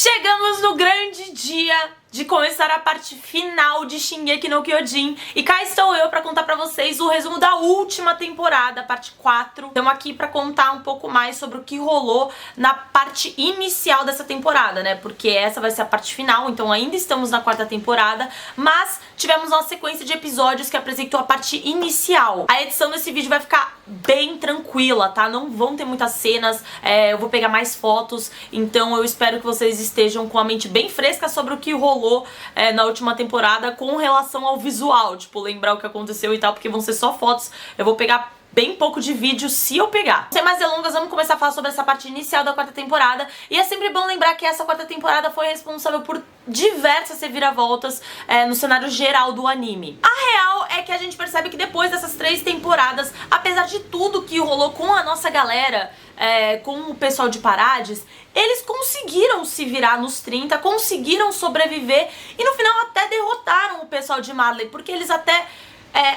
Chegamos no grande dia de começar a parte final de Shingeki no Kyojin. E cá estou eu pra contar pra vocês o resumo da última temporada, parte 4. Estamos aqui pra contar um pouco mais sobre o que rolou na parte inicial dessa temporada, né? Porque essa vai ser a parte final, então ainda estamos na quarta temporada, mas tivemos uma sequência de episódios que apresentou a parte inicial. A edição desse vídeo vai ficar bem tranquila, tá? Não vão ter muitas cenas, eu vou pegar mais fotos, então eu espero que vocês estejam com a mente bem fresca sobre o que rolou na última temporada com relação ao visual, tipo, lembrar o que aconteceu e tal, porque vão ser só fotos, eu vou pegar bem pouco de vídeo se eu pegar. Sem mais delongas, vamos começar a falar sobre essa parte inicial da quarta temporada, e é sempre bom lembrar que essa quarta temporada foi responsável por diversas reviravoltas no cenário geral do anime. A real é que a gente percebe que depois dessas 3 temporadas, apesar de tudo que rolou com a nossa galera, com o pessoal de Parades, eles conseguiram se virar nos 30, conseguiram sobreviver e no final até derrotaram o pessoal de Marley, porque eles até,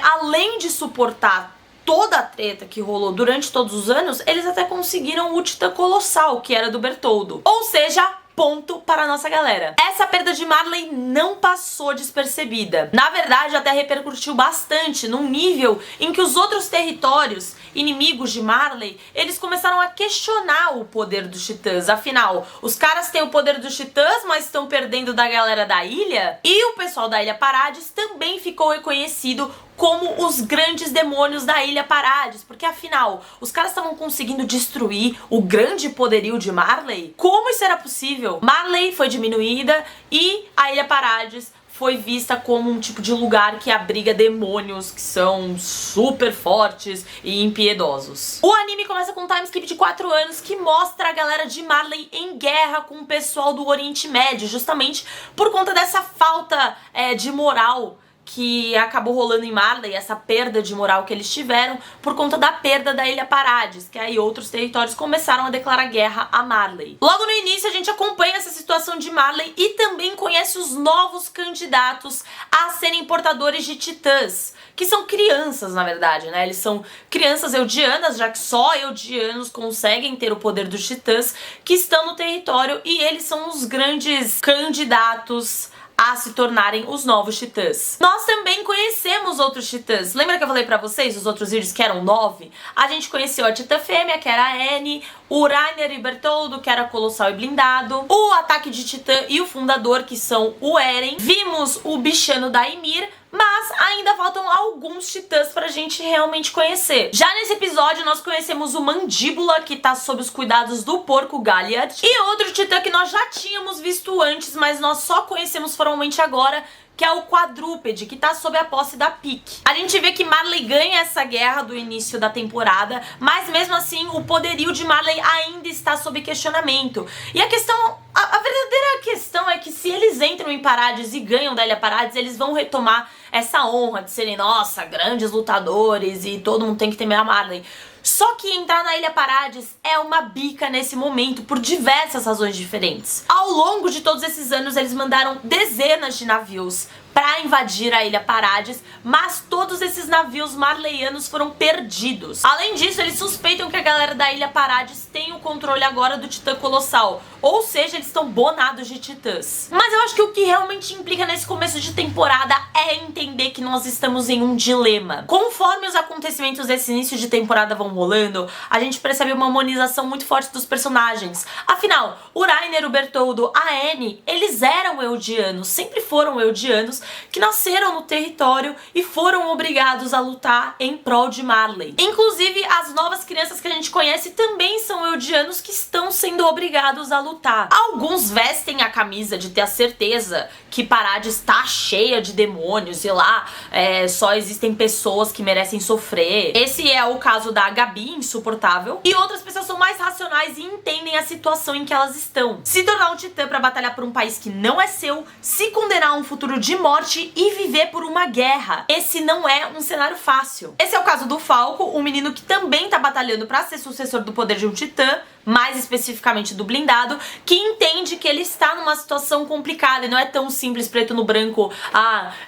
além de suportar toda a treta que rolou durante todos os anos, eles até conseguiram o Titã Colossal, que era do Bertoldo. Ou seja, ponto para a nossa galera. Essa perda de Marley não passou despercebida. Na verdade, até repercutiu bastante num nível em que os outros territórios inimigos de Marley, eles começaram a questionar o poder dos titãs. Afinal, os caras têm o poder dos titãs, mas estão perdendo da galera da ilha. E o pessoal da Ilha Parades também ficou reconhecido como os grandes demônios da Ilha Parades, porque afinal, os caras estavam conseguindo destruir o grande poderio de Marley? Como isso era possível? Marley foi diminuída e a Ilha Parades foi vista como um tipo de lugar que abriga demônios que são super fortes e impiedosos. O anime começa com um timeskip de 4 anos que mostra a galera de Marley em guerra com o pessoal do Oriente Médio, justamente por conta dessa falta de moral que acabou rolando em Marley, essa perda de moral que eles tiveram por conta da perda da Ilha Parades, que aí outros territórios começaram a declarar guerra a Marley. Logo no início a gente acompanha essa situação de Marley e também conhece os novos candidatos a serem portadores de titãs, que são crianças, na verdade, né? Eles são crianças eldianas, já que só eldianos conseguem ter o poder dos titãs, que estão no território, e eles são os grandes candidatos a se tornarem os novos titãs. Nós também conhecemos outros titãs. Lembra que eu falei pra vocês os outros vídeos que eram 9? A gente conheceu a Titã Fêmea, que era a Annie, o Rainer e Bertoldo, que era Colossal e Blindado, o Ataque de Titã e o Fundador, que são o Eren. Vimos o Bichano da Ymir, mas ainda faltam alguns titãs pra gente realmente conhecer. Já nesse episódio nós conhecemos o Mandíbula, que tá sob os cuidados do Porco Galliard, e outro titã que nós já tínhamos visto antes, mas nós só conhecemos formalmente agora, que é o Quadrúpede, que tá sob a posse da Pique. A gente vê que Marley ganha essa guerra do início da temporada, mas mesmo assim o poderio de Marley ainda está sob questionamento. E a questão, a verdadeira questão é que se eles entram em Parades e ganham da Ilha Parades, eles vão retomar essa honra de serem, nossa, grandes lutadores e todo mundo tem que temer a Marley. Só que entrar na Ilha Parades é uma bica nesse momento por diversas razões diferentes. Ao longo de todos esses anos eles mandaram dezenas de navios para invadir a Ilha Parades, mas todos esses navios marleyanos foram perdidos. Além disso, eles suspeitam que a galera da Ilha Parades tem o controle agora do Titã Colossal, ou seja, eles estão bonados de titãs. Mas eu acho que o que realmente implica nesse começo de temporada é entender que nós estamos em um dilema. Conforme os acontecimentos desse início de temporada vão rolando, a gente percebe uma humanização muito forte dos personagens. Afinal, o Rainer, o Bertoldo, a Annie, eles eram eldianos, sempre foram eldianos, que nasceram no território e foram obrigados a lutar em prol de Marley. Inclusive, as novas crianças que a gente conhece também são eldianos que estão sendo obrigados a lutar. Alguns vestem a camisa de ter a certeza que Parades está cheia de demônios e lá só existem pessoas que merecem sofrer. Esse é o caso da Gabi, insuportável, e outras pessoas são mais racionais e entendem a situação em que elas estão. Se tornar um titã para batalhar por um país que não é seu, se condenar a um futuro de morte e viver por uma guerra. Esse não é um cenário fácil. Esse é o caso do Falco, um menino que também tá batalhando pra ser sucessor do poder de um titã, mais especificamente do Blindado, que entende que ele está numa situação complicada e não é tão simples, preto no branco,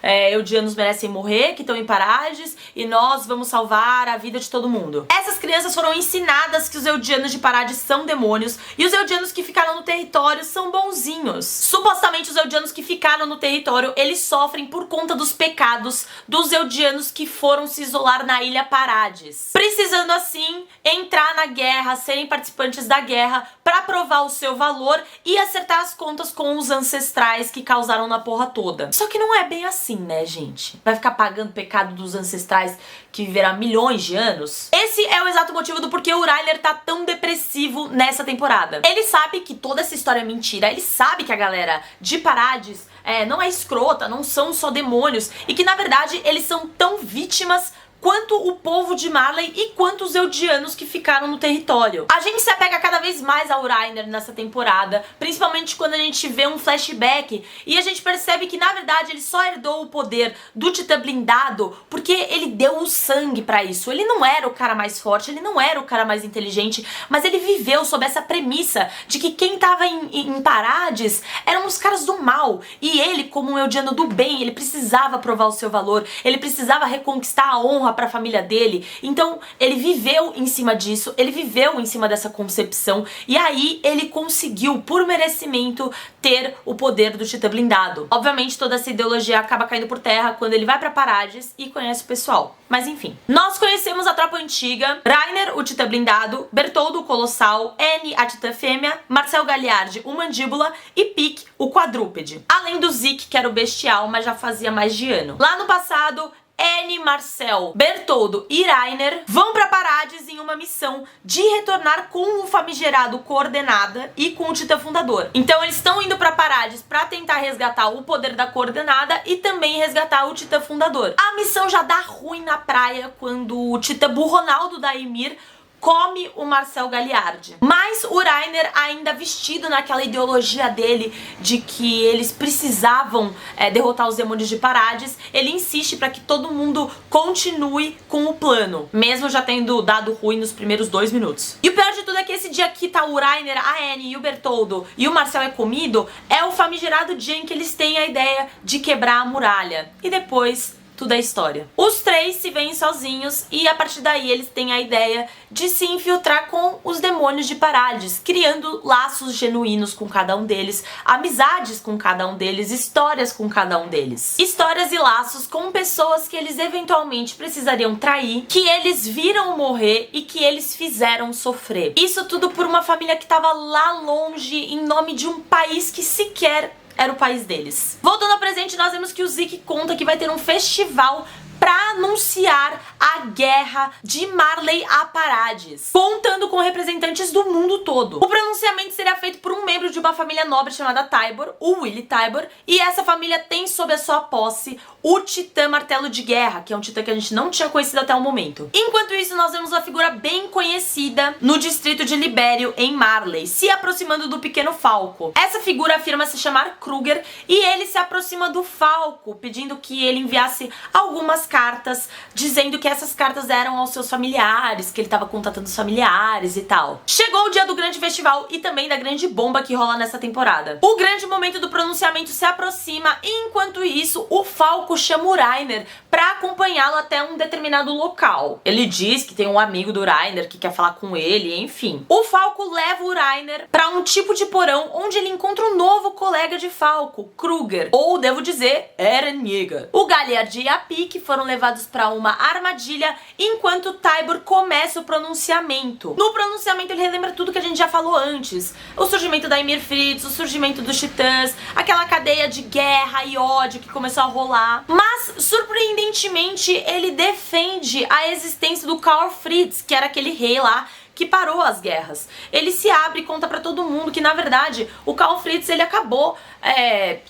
Eldianos merecem morrer, que estão em Parades, e nós vamos salvar a vida de todo mundo. Essas crianças foram ensinadas que os Eldianos de Parades são demônios e os Eldianos que ficaram no território são bonzinhos. Supostamente os Eldianos que ficaram no território, eles sofrem por conta dos pecados dos Eldianos que foram se isolar na ilha Parades, precisando assim entrar na guerra, serem participantes da guerra pra provar o seu valor e acertar as contas com os ancestrais que causaram na porra toda. Só que não é bem assim, né, gente? Vai ficar pagando pecado dos ancestrais que viverá milhões de anos? Esse é o exato motivo do porquê o Reiner tá tão depressivo nessa temporada. Ele sabe que toda essa história é mentira, ele sabe que a galera de Parades não é escrota, não são só demônios, e que na verdade eles são tão vítimas quanto o povo de Marley e quanto os Eldianos que ficaram no território. A gente se apega cada vez mais ao Reiner nessa temporada, principalmente quando a gente vê um flashback e a gente percebe que na verdade ele só herdou o poder do Titã blindado porque ele deu o sangue pra isso. Ele não era o cara mais forte, ele não era o cara mais inteligente, mas ele viveu sob essa premissa de que quem tava em Parades eram os caras do mal, e ele, como um Eldiano do bem, ele precisava provar o seu valor, ele precisava reconquistar a honra pra família dele. Então ele viveu em cima disso, ele viveu em cima dessa concepção, e aí ele conseguiu, por merecimento, ter o poder do Titã blindado. Obviamente toda essa ideologia acaba caindo por terra quando ele vai pra Parades e conhece o pessoal. Mas enfim, nós conhecemos a tropa antiga: Reiner, o Titã blindado, Bertoldo, o Colossal, Annie, a Titã fêmea, Marcel Galliard, o Mandíbula, e Pique, o quadrúpede. Além do Zeke, que era o bestial, mas já fazia mais de ano. Lá no passado, Annie, Marcel, Bertoldo e Reiner vão pra Parades em uma missão de retornar com o famigerado Coordenada e com o Titã Fundador. Então eles estão indo pra Parades pra tentar resgatar o poder da Coordenada e também resgatar o Titã Fundador. A missão já dá ruim na praia quando o Titã Burronaldo da Ymir come o Marcel Galliard. Mas o Reiner, ainda vestido naquela ideologia dele de que eles precisavam derrotar os demônios de Parades, ele insiste para que todo mundo continue com o plano, mesmo já tendo dado ruim nos primeiros 2 minutos. E o pior de tudo é que esse dia que tá o Reiner, a Annie e o Bertoldo e o Marcel é comido, é o famigerado dia em que eles têm a ideia de quebrar a muralha. E depois tudo é história. Os 3 se veem sozinhos e a partir daí eles têm a ideia de se infiltrar com os demônios de Parades, criando laços genuínos com cada um deles, amizades com cada um deles, histórias com cada um deles. Histórias e laços com pessoas que eles eventualmente precisariam trair, que eles viram morrer e que eles fizeram sofrer. Isso tudo por uma família que estava lá longe, em nome de um país que sequer era o país deles. Voltando ao presente, nós vemos que o Zeke conta que vai ter um festival pra anunciar a guerra de Marley a Parades, contando com representantes do mundo todo. O pronunciamento seria feito por um membro de uma família nobre chamada Tybor, o Willy Tybor, e essa família tem sob a sua posse o Titã Martelo de Guerra, que é um titã que a gente não tinha conhecido até o momento. Enquanto isso, nós vemos uma figura bem conhecida no distrito de Libério, em Marley, se aproximando do pequeno Falco. Essa figura afirma se chamar Kruger e ele se aproxima do Falco, pedindo que ele enviasse algumas cartas, dizendo que essas cartas eram aos seus familiares, que ele estava contatando os familiares e tal. Chegou o dia do grande festival e também da grande bomba que rola nessa temporada. O grande momento do pronunciamento se aproxima e enquanto isso, o Falco chama o Reiner pra acompanhá-lo até um determinado local. Ele diz que tem um amigo do Reiner que quer falar com ele, enfim. O Falco leva o Reiner pra um tipo de porão onde ele encontra um novo colega de Falco, Kruger, ou devo dizer, Eren Yeager. O Galliard e a Pique foram levados pra uma armadilha enquanto Tybor começa o pronunciamento. No pronunciamento ele relembra tudo que a gente já falou antes. O surgimento da Ymir Fritz, o surgimento dos titãs, aquela cadeia de guerra e ódio que começou a rolar. Mas, surpreendentemente, ele defende a existência do Karl Fritz, que era aquele rei lá que parou as guerras. Ele se abre e conta pra todo mundo que, na verdade, o Karl Fritz, ele acabou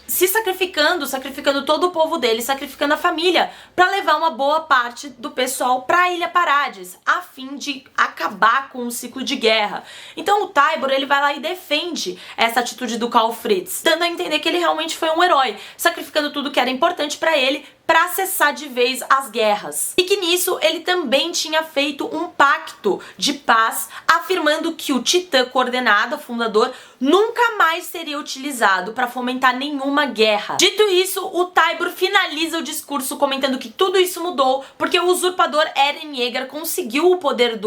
se sacrificando todo o povo dele, sacrificando a família, pra levar uma boa parte do pessoal pra Ilha Parades, a fim de acabar com o ciclo de guerra. Então o Tybor, ele vai lá e defende essa atitude do Karl Fritz, dando a entender que ele realmente foi um herói, sacrificando tudo que era importante pra ele, pra cessar de vez as guerras. E que nisso ele também tinha feito um pacto de paz, afirmando que o Titã Coordenada, fundador, nunca mais seria utilizado para fomentar nenhuma guerra. Dito isso, o Tybur finaliza o discurso comentando que tudo isso mudou porque o usurpador Eren Yeager conseguiu o poder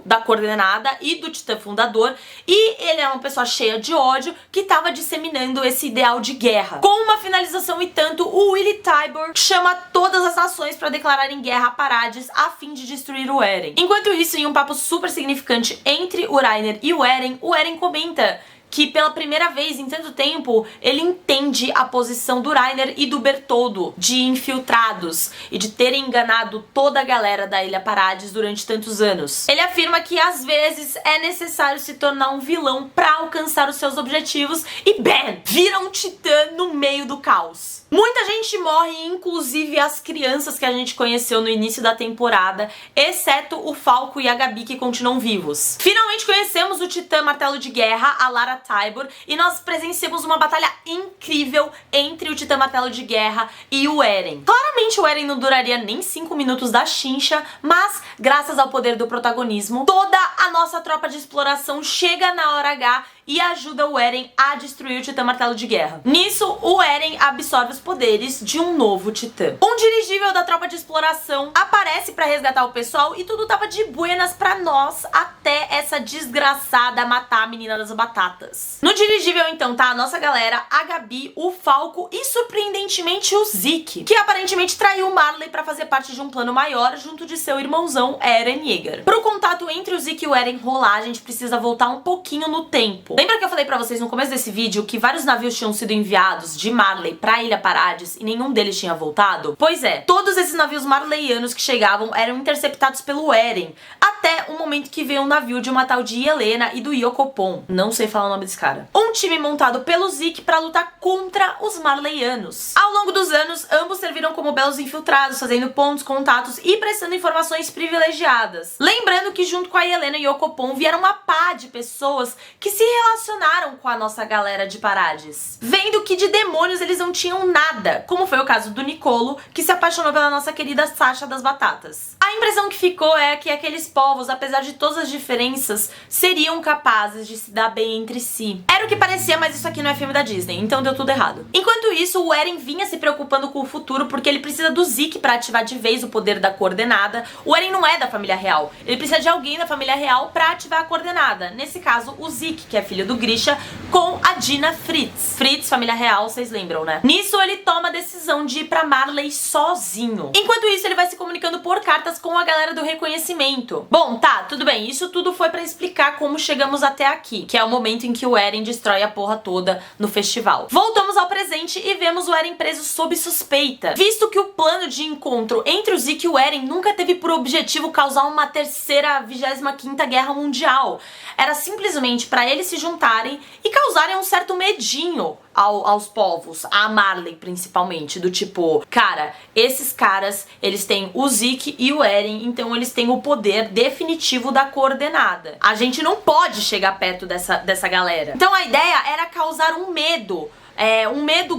da coordenada e do Titã fundador, e ele é uma pessoa cheia de ódio que estava disseminando esse ideal de guerra. Com uma finalização e tanto, o Willy Tybur chama todas as nações para declararem guerra a Paradis a fim de destruir o Eren. Enquanto isso, em um papo super significante entre o Reiner e o Eren comenta que pela primeira vez em tanto tempo ele entende a posição do Reiner e do Bertoldo de infiltrados e de terem enganado toda a galera da Ilha Paradis durante tantos anos. Ele afirma que às vezes é necessário se tornar um vilão para alcançar os seus objetivos e bam! Vira um titã no meio do caos. Muita gente morre, inclusive as crianças que a gente conheceu no início da temporada, exceto o Falco e a Gabi, que continuam vivos. Finalmente conhecemos o Titã Martelo de Guerra, a Lara Tybur, e nós presenciamos uma batalha incrível entre o Titã Martelo de Guerra e o Eren. Claramente o Eren não duraria nem 5 minutos da chincha, mas graças ao poder do protagonismo, toda a nossa tropa de exploração chega na hora H e ajuda o Eren a destruir o Titã Martelo de Guerra. Nisso, o Eren absorve os poderes de um novo titã. Um dirigível da tropa de exploração aparece pra resgatar o pessoal e tudo tava de buenas pra nós até essa desgraçada matar a menina das batatas. No dirigível, então, tá a nossa galera, a Gabi, o Falco e, surpreendentemente, o Zeke, que aparentemente traiu o Marley pra fazer parte de um plano maior junto de seu irmãozão Eren Yeager. Pro contato entre o Zeke e o Eren rolar, a gente precisa voltar um pouquinho no tempo. Lembra que eu falei pra vocês no começo desse vídeo que vários navios tinham sido enviados de Marley pra Ilha Paradis e nenhum deles tinha voltado? Pois é, todos esses navios marleyanos que chegavam eram interceptados pelo Eren, até o momento que veio um navio de uma tal de Helena e do Yokopon, não sei falar o nome desse cara. Um time montado pelo Zeke pra lutar contra os marleyanos. Ao longo dos anos, ambos serviram como belos infiltrados, fazendo pontos, contatos e prestando informações privilegiadas. Lembrando que junto com a Helena e Yokopon vieram uma pá de pessoas que se relacionaram com a nossa galera de Paradis, vendo que de demônios eles não tinham nada, como foi o caso do Nicolo, que se apaixonou pela nossa querida Sasha das Batatas. A impressão que ficou é que aqueles povos, apesar de todas as diferenças, seriam capazes de se dar bem entre si. Era o que parecia, mas isso aqui não é filme da Disney, então deu tudo errado. Enquanto isso, o Eren vinha se preocupando com o futuro porque ele precisa do Zeke pra ativar de vez o poder da coordenada. O Eren não é da família real, ele precisa de alguém da família real pra ativar a coordenada. Nesse caso, o Zeke, que é filho do Grisha, com a Dina Fritz. Fritz, família real, vocês lembram, né? Nisso, ele toma a decisão de ir pra Marley sozinho. Enquanto isso, ele vai se comunicando por cartas com a galera do reconhecimento. Bom, tá, tudo bem, isso tudo foi pra explicar como chegamos até aqui, que é o momento em que o Eren destrói a porra toda no festival. Voltamos ao presente e vemos o Eren preso sob suspeita, visto que o plano de encontro entre o Zeke e o Eren nunca teve por objetivo causar uma terceira 25ª Guerra Mundial. Era simplesmente pra eles se juntarem e causarem um certo medinho aos povos, a Marley principalmente, do tipo, cara, esses caras, eles têm o Zeke e o Eren, então eles têm o poder definitivo da coordenada. A gente não pode chegar perto dessa galera. Então a ideia era causar um medo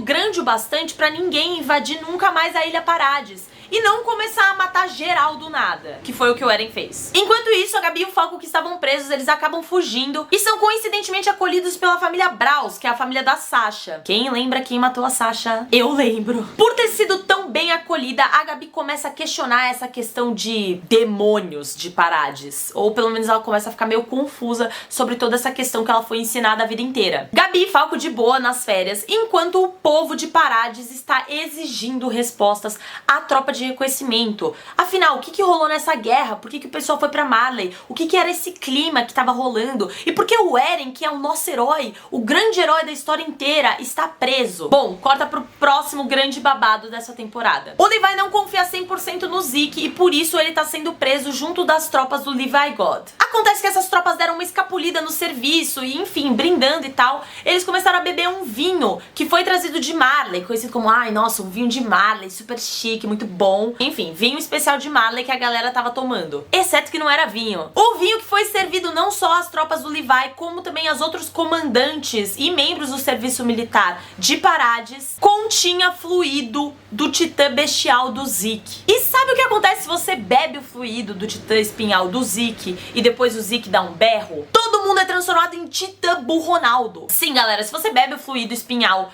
grande o bastante pra ninguém invadir nunca mais a Ilha Paradis. E não começar a matar geral do nada, que foi o que o Eren fez. Enquanto isso, a Gabi e o Falco, que estavam presos, eles acabam fugindo e são coincidentemente acolhidos pela família Braus, que é a família da Sasha. Quem lembra quem matou a Sasha? Eu lembro. Por ter sido tão bem acolhida, a Gabi começa a questionar essa questão de demônios de Paradis. Ou pelo menos ela começa a ficar meio confusa sobre toda essa questão que ela foi ensinada a vida inteira. Gabi e Falco de boa nas férias, enquanto o povo de Paradis está exigindo respostas à tropa de reconhecimento. Afinal, o que rolou nessa guerra? Por que o pessoal foi pra Marley? O que era esse clima que tava rolando? E por que o Eren, que é o nosso herói, o grande herói da história inteira, está preso? Bom, corta pro próximo grande babado dessa temporada. O Levi não confia 100% no Zeke e por isso ele tá sendo preso junto das tropas do Levi God. Acontece que essas tropas deram uma escapulida no serviço e, enfim, brindando e tal, eles começaram a beber um vinho que foi trazido de Marley, conhecido como, ai, nossa, um vinho de Marley, super chique, muito bom. Enfim, vinho especial de Marley que a galera tava tomando. Exceto que não era vinho. O vinho que foi servido não só às tropas do Levi, como também aos outros comandantes e membros do serviço militar de Paradis, continha fluido do titã bestial do Zeke. E sabe o que acontece se você bebe o fluido do titã espinhal do Zeke e depois o Zeke dá um berro? Todo todo mundo é transformado em Titã Burronaldo. Sim, galera, se você bebe o fluido espinhal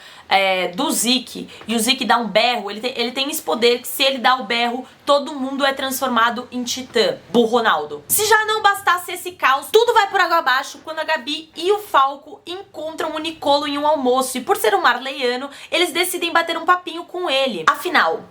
do Zeke e o Zeke dá um berro, ele tem esse poder que se ele dá o berro, todo mundo é transformado em Titã Burronaldo. Se já não bastasse esse caos, tudo vai por água abaixo quando a Gabi e o Falco encontram o Nicolo em um almoço e por ser um marleiano, eles decidem bater um papinho com ele. Afinal,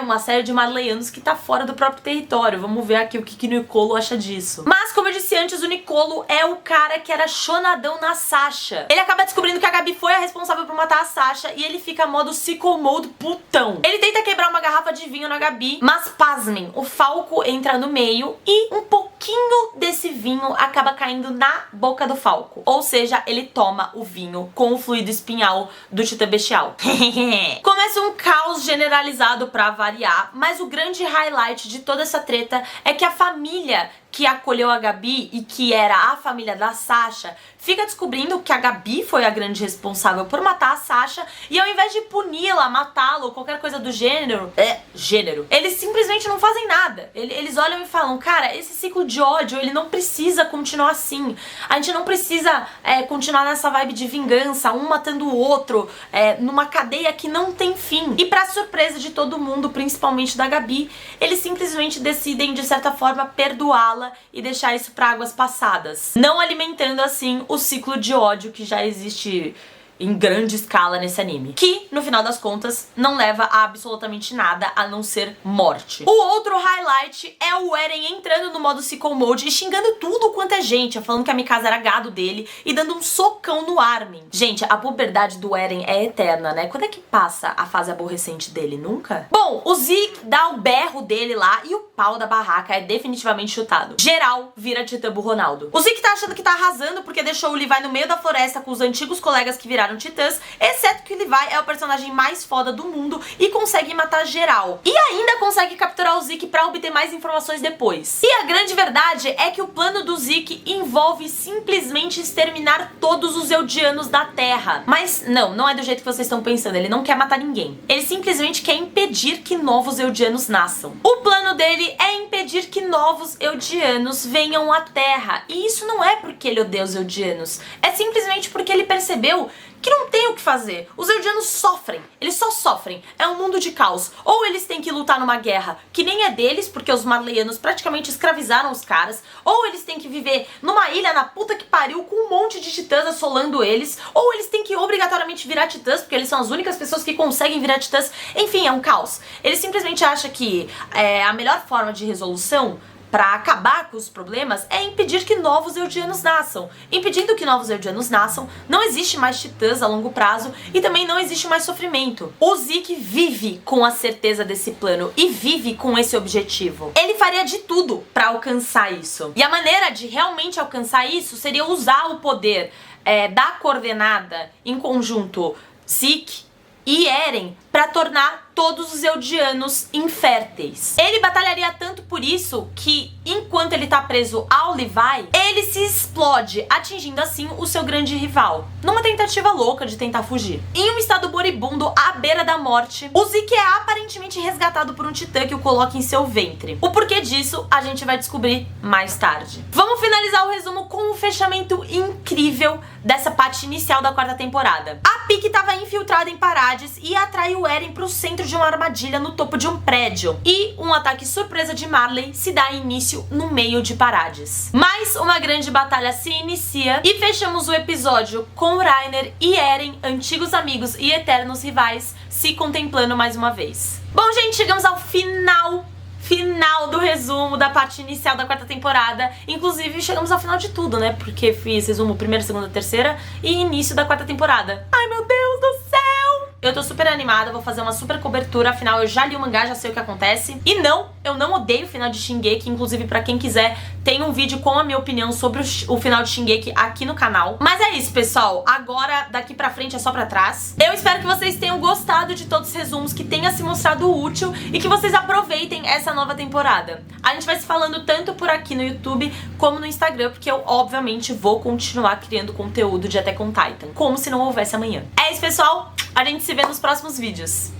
uma série de marleianos que tá fora do próprio território. Vamos ver aqui o que o Nicolo acha disso. Mas, como eu disse antes, o Nicolo é o cara que era chonadão na Sasha. Ele acaba descobrindo que a Gabi foi a responsável por matar a Sasha e ele fica modo Sicko Mode putão. Ele tenta quebrar uma garrafa de vinho na Gabi, mas pasmem, o Falco entra no meio e um pouquinho desse vinho acaba caindo na boca do Falco. Ou seja, ele toma o vinho com o fluido espinhal do Titã Bestial. Começa um caos generalizado pra variar, mas o grande highlight de toda essa treta é que a família que acolheu a Gabi e que era a família da Sasha fica descobrindo que a Gabi foi a grande responsável por matar a Sasha e ao invés de puni-la, matá-la ou qualquer coisa do gênero, eles simplesmente não fazem nada. Eles olham e falam, cara, esse ciclo de ódio, ele não precisa continuar assim. A gente não precisa continuar nessa vibe de vingança, um matando o outro, numa cadeia que não tem fim. E pra surpresa de todo mundo, principalmente da Gabi, eles simplesmente decidem, de certa forma, perdoá-la e deixar isso para águas passadas, não alimentando assim o ciclo de ódio que já existe em grande escala nesse anime, que, no final das contas, não leva a absolutamente nada a não ser morte. O outro highlight é o Eren entrando no modo Sicko Mode e xingando tudo quanto é gente, falando que a Mikasa era gado dele e dando um socão no Armin. Gente, a puberdade do Eren é eterna, né? Quando é que passa a fase aborrecente dele? Nunca? Bom, o Zeke dá o berro dele lá e o pau da barraca é definitivamente chutado. Geral vira Titã Burronaldo. O Zeke tá achando que tá arrasando porque deixou o Levi no meio da floresta com os antigos colegas que viraram titãs, exceto que o Levi é o personagem mais foda do mundo e consegue matar geral. E ainda consegue capturar o Zeke pra obter mais informações depois. E a grande verdade é que o plano do Zeke envolve simplesmente exterminar todos os Eldianos da Terra. Mas não é do jeito que vocês estão pensando, ele não quer matar ninguém. Ele simplesmente quer impedir que novos Eldianos nasçam. O plano dele é impedir que novos Eldianos venham à Terra. E isso não é porque ele odeia os Eldianos, é simplesmente porque ele percebeu que não tem o que fazer. Os Eldianos sofrem, eles só sofrem. É um mundo de caos. Ou eles têm que lutar numa guerra que nem é deles, porque os marleianos praticamente escravizaram os caras, ou eles têm que viver numa ilha na puta que pariu com um monte de titãs assolando eles, ou eles têm que obrigatoriamente virar titãs, porque eles são as únicas pessoas que conseguem virar titãs. Enfim, é um caos. Eles simplesmente acham que a melhor forma de resolução pra acabar com os problemas é impedir que novos Eldianos nasçam. Impedindo que novos Eldianos nasçam, não existe mais titãs a longo prazo e também não existe mais sofrimento. O Zeke vive com a certeza desse plano e vive com esse objetivo. Ele faria de tudo pra alcançar isso. E a maneira de realmente alcançar isso seria usar o poder da coordenada em conjunto Zeke e Eren pra tornar todos os Eldianos inférteis. Ele batalharia tanto por isso que, enquanto ele tá preso ao Levi, ele se explode, atingindo assim o seu grande rival, numa tentativa louca de tentar fugir. Em um estado moribundo, à beira da morte, o Zeke é aparentemente resgatado por um titã que o coloca em seu ventre. O porquê disso, a gente vai descobrir mais tarde. Vamos finalizar o resumo com um fechamento incrível dessa parte inicial da quarta temporada. A Pieck estava infiltrada em Parades e atraiu Eren pro centro de uma armadilha no topo de um prédio. E um ataque surpresa de Marley se dá início no meio de Parades. Mas uma grande batalha se inicia e fechamos o episódio com Reiner e Eren, antigos amigos e eternos rivais, se contemplando mais uma vez. Bom, gente, chegamos ao final do resumo da parte inicial da quarta temporada. Inclusive, chegamos ao final de tudo, né? Porque fiz resumo primeira, segunda, terceira e início da quarta temporada. Ai, meu Deus do céu! Eu tô super animada, vou fazer uma super cobertura, afinal eu já li o mangá, já sei o que acontece. E não, eu não odeio o final de Shingeki, inclusive pra quem quiser, tem um vídeo com a minha opinião sobre o final de Shingeki aqui no canal. Mas é isso, pessoal, agora daqui pra frente é só pra trás. Eu espero que vocês tenham gostado de todos os resumos, que tenha se mostrado útil e que vocês aproveitem essa nova temporada. A gente vai se falando tanto por aqui no YouTube como no Instagram, porque eu obviamente vou continuar criando conteúdo de Attack on Titan, como se não houvesse amanhã. É isso, pessoal, a gente se vê nos próximos vídeos.